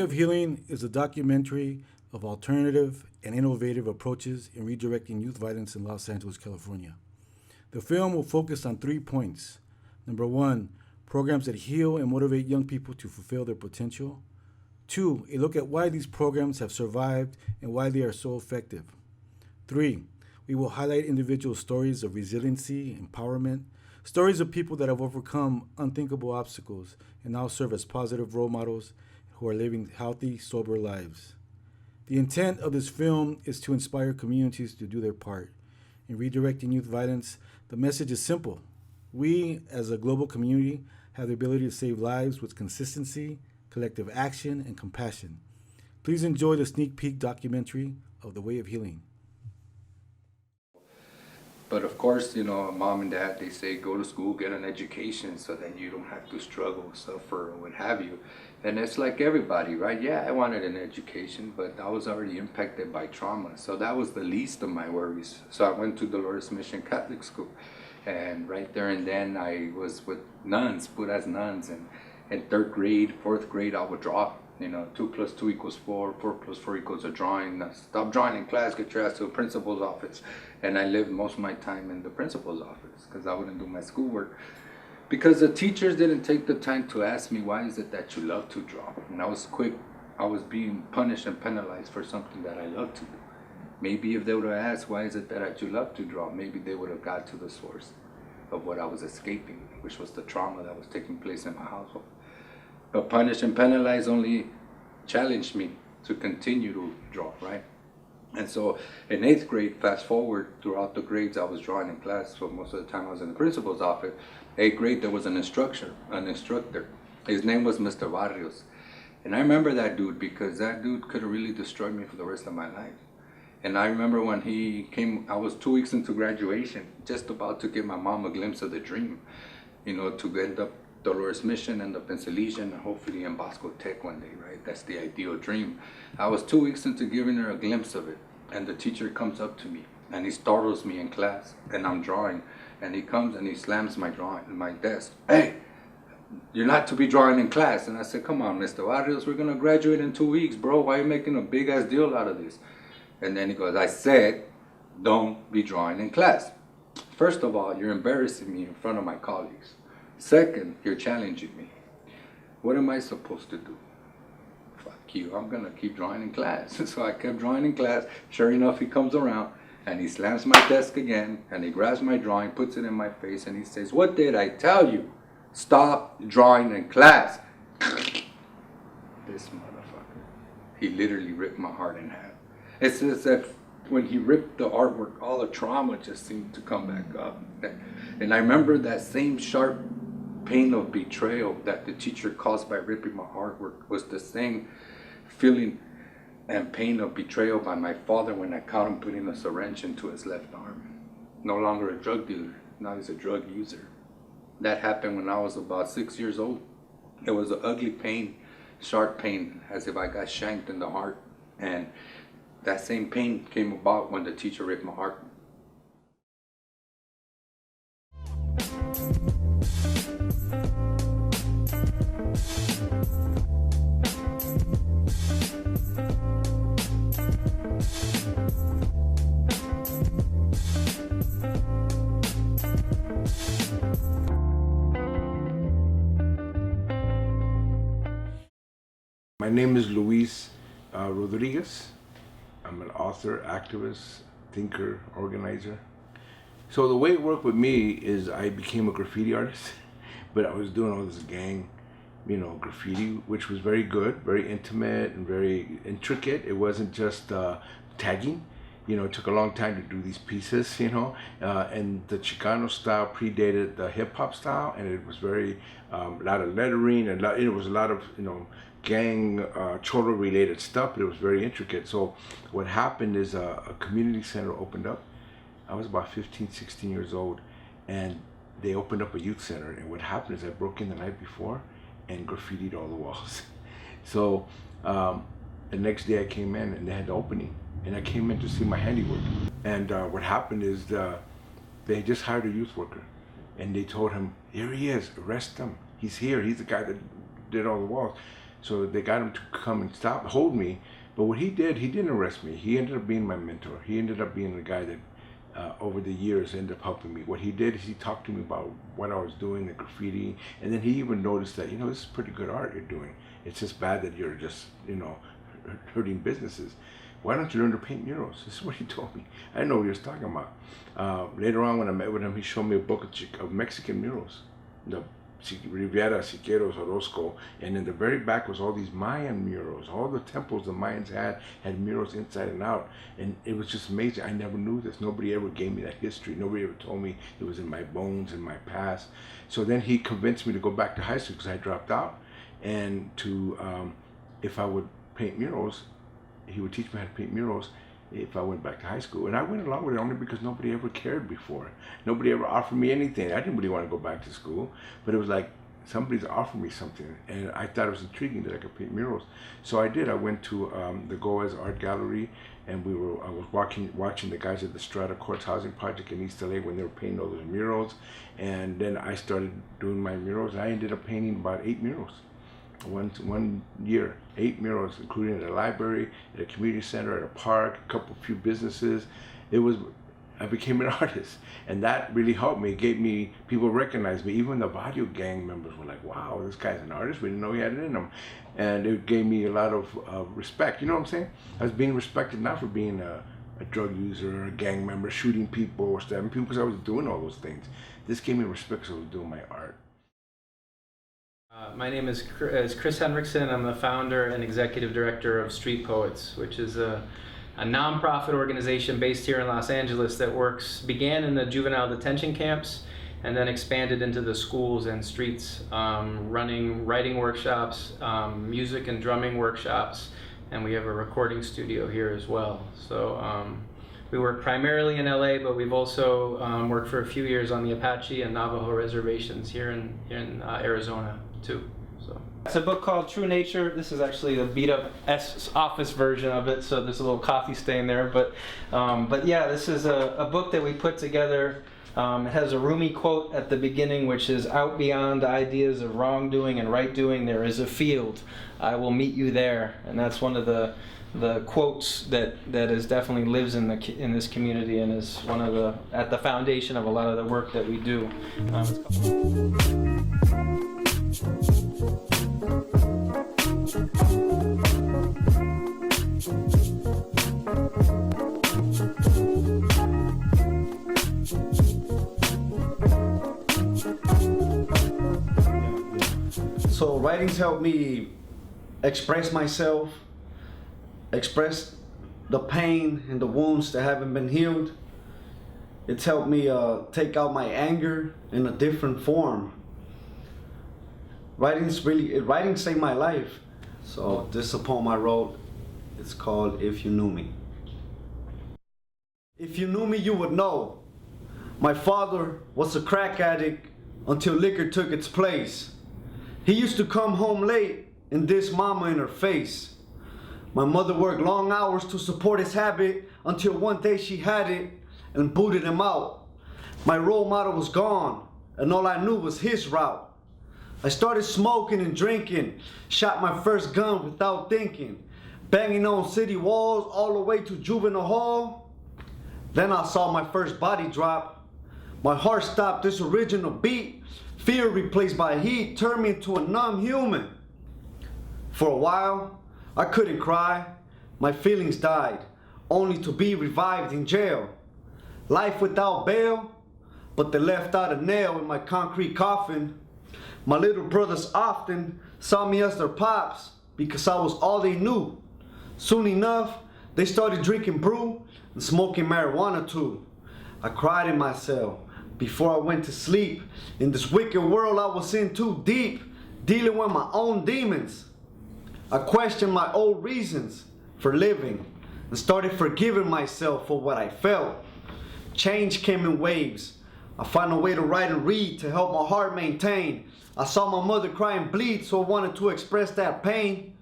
of Healing is a documentary of alternative and innovative approaches in redirecting youth violence in Los Angeles, California. The film will focus on 3 points. Number 1, programs that heal and motivate young people to fulfill their potential. 2, a look at why these programs have survived and why they are so effective. 3, we will highlight individual stories of resiliency, empowerment, stories of people that have overcome unthinkable obstacles and now serve as positive role models who are living healthy, sober lives. The intent of this film is to inspire communities to do their part. In redirecting youth violence, the message is simple. We, as a global community, have the ability to save lives with consistency, collective action, and compassion. Please enjoy the sneak peek documentary of The Way of Healing. But of course, mom and dad, they say go to school, get an education so that you don't have to struggle, suffer, or what have you. And it's like everybody, right? Yeah, I wanted an education, but I was already impacted by trauma. So that was the least of my worries. So I went to Dolores Mission Catholic School. And right there and then I was with nuns, put as nuns. And in 3rd grade, 4th grade, I would draw. 2 plus 2 equals 4, 4 plus 4 equals a drawing. Stop drawing in class, get your ass to a principal's office. And I lived most of my time in the principal's office because I wouldn't do my schoolwork. Because the teachers didn't take the time to ask me, why is it that you love to draw? And I was being punished and penalized for something that I love to do. Maybe if they would have asked, why is it that you love to draw? Maybe they would have got to the source of what I was escaping, which was the trauma that was taking place in my household. But punish and penalize only challenged me to continue to draw, right? And so in 8th grade, fast forward throughout the grades I was drawing in class, so most of the time I was in the principal's office. 8th grade, there was an instructor. His name was Mr. Barrios. And I remember that dude because that dude could have really destroyed me for the rest of my life. And I remember when he came, I was 2 weeks into graduation, just about to give my mom a glimpse of the dream, to end up Dolores Mission, end up in Salesian, and hopefully in Bosco Tech one day, right? That's the ideal dream. I was 2 weeks into giving her a glimpse of it, and the teacher comes up to me, and he startles me in class, and I'm drawing, and he comes and he slams my desk. Hey, you're not to be drawing in class. And I said, come on, Mr. Barrios, we're gonna graduate in 2 weeks, bro. Why are you making a big ass deal out of this? And then he goes, I said, don't be drawing in class. First of all, you're embarrassing me in front of my colleagues. Second, you're challenging me. What am I supposed to do? Fuck you, I'm gonna keep drawing in class. So I kept drawing in class. Sure enough, he comes around and he slams my desk again and he grabs my drawing, puts it in my face, and he says, what did I tell you? Stop drawing in class. This motherfucker. He literally ripped my heart in half. It's as if when he ripped the artwork, all the trauma just seemed to come back up. And I remember that same sharp pain of betrayal that the teacher caused by ripping my artwork was the same feeling and pain of betrayal by my father when I caught him putting a syringe into his left arm. No longer a drug dealer, now he's a drug user. That happened when I was about 6 years old. It was an ugly pain, sharp pain, as if I got shanked in the heart. And that same pain came about when the teacher ripped my heart. My name is Luis Rodriguez. I'm an author, activist, thinker, organizer. So the way it worked with me is I became a graffiti artist, but I was doing all this gang, graffiti, which was very good, very intimate and very intricate. It wasn't just tagging. It took a long time to do these pieces, and the Chicano style predated the hip hop style, and it was very, a lot of lettering, and it was a lot of, gang cholo related stuff, but it was very intricate. So what happened is a community center opened up. I was about 15, 16 years old, and they opened up a youth center. And what happened is I broke in the night before and graffitied all the walls. So the next day I came in and they had the opening, and I came in to see my handiwork. And what happened is they just hired a youth worker, and they told him, here he is, arrest him. He's here, he's the guy that did all the walls. So they got him to come and hold me. But what he did, he didn't arrest me. He ended up being my mentor. He ended up being the guy that over the years ended up helping me. What he did is he talked to me about what I was doing, the graffiti, and then he even noticed that, this is pretty good art you're doing. It's just bad that you're just, hurting businesses. Why don't you learn to paint murals? This is what he told me. I didn't know what he was talking about. Later on, when I met with him, he showed me a book of Mexican murals. The Riviera, Siqueiros, Orozco, and in the very back was all these Mayan murals. All the temples the Mayans had murals inside and out, and it was just amazing. I never knew this. Nobody ever gave me that history. Nobody ever told me it was in my bones, in my past. So then he convinced me to go back to high school because I dropped out, and to if I would paint murals, he would teach me how to paint murals if I went back to high school. And I went along with it only because nobody ever cared before. Nobody ever offered me anything. I didn't really want to go back to school, but it was like somebody's offered me something, and I thought it was intriguing that I could paint murals. So I did. I went to the Goa's Art Gallery, and I was watching the guys at the Strata Courts Housing Project in East LA when they were painting all those murals, and then I started doing my murals. I ended up painting about 8 murals. One year, 8 murals, including at a library, at a community center, at a park, few businesses. I became an artist, and that really helped me. It gave me, people recognized me. Even the Barrio gang members were like, wow, this guy's an artist. We didn't know he had it in him. And it gave me a lot of respect. You know what I'm saying? I was being respected not for being a drug user or a gang member, shooting people or stabbing people, because I was doing all those things. This gave me respect because I was doing my art. My name is Chris Henriksen. I'm the founder and executive director of Street Poets, which is a nonprofit organization based here in Los Angeles that began in the juvenile detention camps and then expanded into the schools and streets, running writing workshops, music and drumming workshops, and we have a recording studio here as well. So we work primarily in LA, but we've also worked for a few years on the Apache and Navajo reservations here in Arizona too. So it's a book called True Nature. This is actually the beat up office version of it, so there's a little coffee stain there. But yeah, this is a book that we put together. It has a Rumi quote at the beginning, which is, "Out beyond ideas of wrongdoing and right doing, there is a field. I will meet you there." And that's one of the quotes that is definitely lives in this community and is one of at the foundation of a lot of the work that we do. So writings help me express myself, express the pain and the wounds that haven't been healed. It's helped me take out my anger in a different form. Writing saved my life. So this poem I wrote, it's called If You Knew Me. If you knew me, you would know. My father was a crack addict until liquor took its place. He used to come home late and diss mama in her face. My mother worked long hours to support his habit until one day she had it and booted him out. My role model was gone and all I knew was his route. I started smoking and drinking, shot my first gun without thinking, banging on city walls all the way to juvenile hall. Then I saw my first body drop. My heart stopped this original beat. Fear replaced by heat turned me into a numb human. For a while, I couldn't cry. My feelings died, only to be revived in jail. Life without bail, but they left out a nail in my concrete coffin. My little brothers often saw me as their pops because I was all they knew. Soon enough, they started drinking brew and smoking marijuana too. I cried in my cell before I went to sleep. In this wicked world I was in too deep, dealing with my own demons. I questioned my old reasons for living and started forgiving myself for what I felt. Change came in waves. I found a way to write and read to help my heart maintain. I saw my mother cry and bleed, so I wanted to express that pain.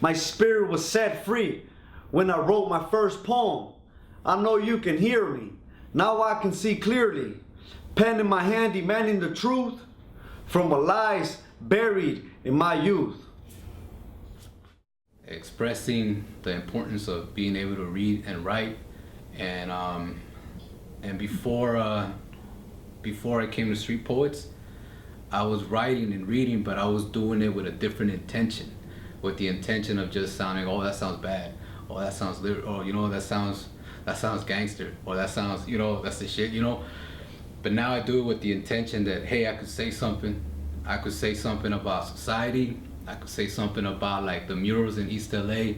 My spirit was set free when I wrote my first poem. I know you can hear me. Now I can see clearly. Pen in my hand demanding the truth from the lies buried in my youth. expressing the importance of being able to read and write. And before I came to Street Poets, I was writing and reading, but I was doing it with a different intention, with the intention of just sounding, oh, that sounds bad, oh, that sounds oh, you know, that sounds gangster, or that sounds, you know, that's the shit, you know. But now I do it with the intention that, hey, I could say something about society. I could say something about like the murals in East LA,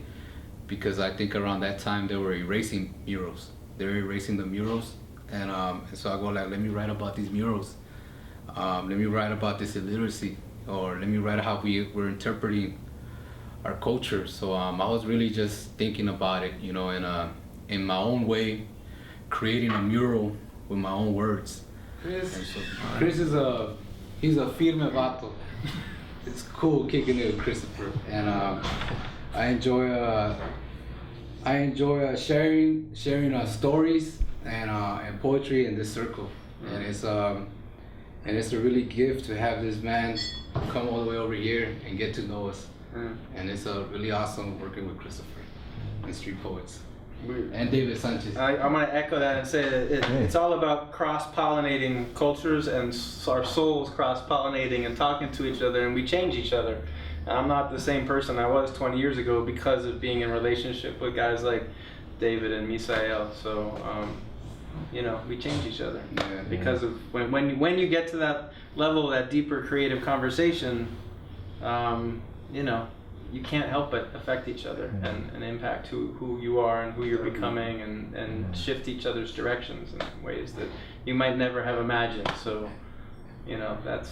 because I think around that time they were erasing murals. They were erasing the murals, and so I go like, let me write about these murals. Let me write about this illiteracy, or let me write how we're interpreting our culture. So I was really just thinking about it, you know, in my own way, creating a mural with my own words. Chris is he's a firme vato. It's cool kicking it with Christopher, and I enjoy sharing stories and poetry in this circle, and it's a really gift to have this man come all the way over here and get to know us, and it's really awesome working with Christopher and Street Poets. And David Sanchez. I'm going to echo that and say that it's all about cross-pollinating cultures and our souls cross-pollinating and talking to each other, and we change each other. And I'm not the same person I was 20 years ago because of being in relationship with guys like David and Misael. So, you know, we change each other. Yeah, because of when you get to that level, that deeper creative conversation, you know, you can't help but affect each other and impact who you are and who you're becoming, and shift each other's directions in ways that you might never have imagined. So, you know, that's...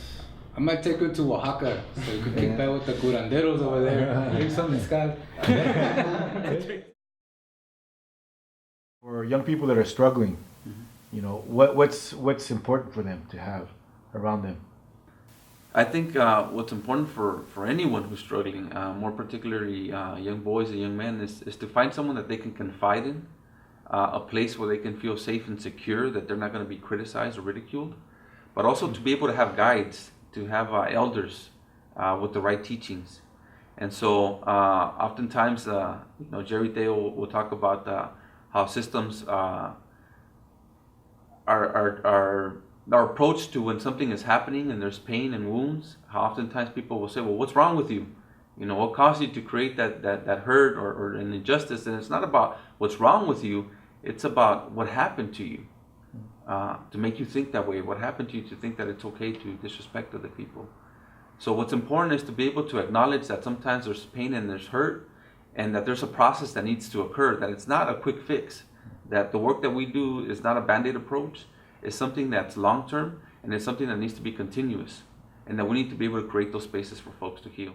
I might take her to Oaxaca so you could kick back with the curanderos over there. Drink some mezcal. For young people that are struggling, you know, what's important for them to have around them? I think what's important for anyone who's struggling, more particularly young boys and young men, is to find someone that they can confide in, a place where they can feel safe and secure, that they're not going to be criticized or ridiculed, but also to be able to have guides, to have elders with the right teachings. And so oftentimes, you know, Jerry Theo will talk about how systems our approach to when something is happening and there's pain and wounds, how oftentimes people will say, well, what's wrong with you? You know, what caused you to create that hurt or an injustice? And it's not about what's wrong with you, it's about what happened to you to make you think that way, what happened to you to think that it's okay to disrespect other people. So what's important is to be able to acknowledge that sometimes there's pain and there's hurt, and that there's a process that needs to occur, that it's not a quick fix, that the work that we do is not a Band-Aid approach. It's something that's long-term, and it's something that needs to be continuous, and that we need to be able to create those spaces for folks to heal.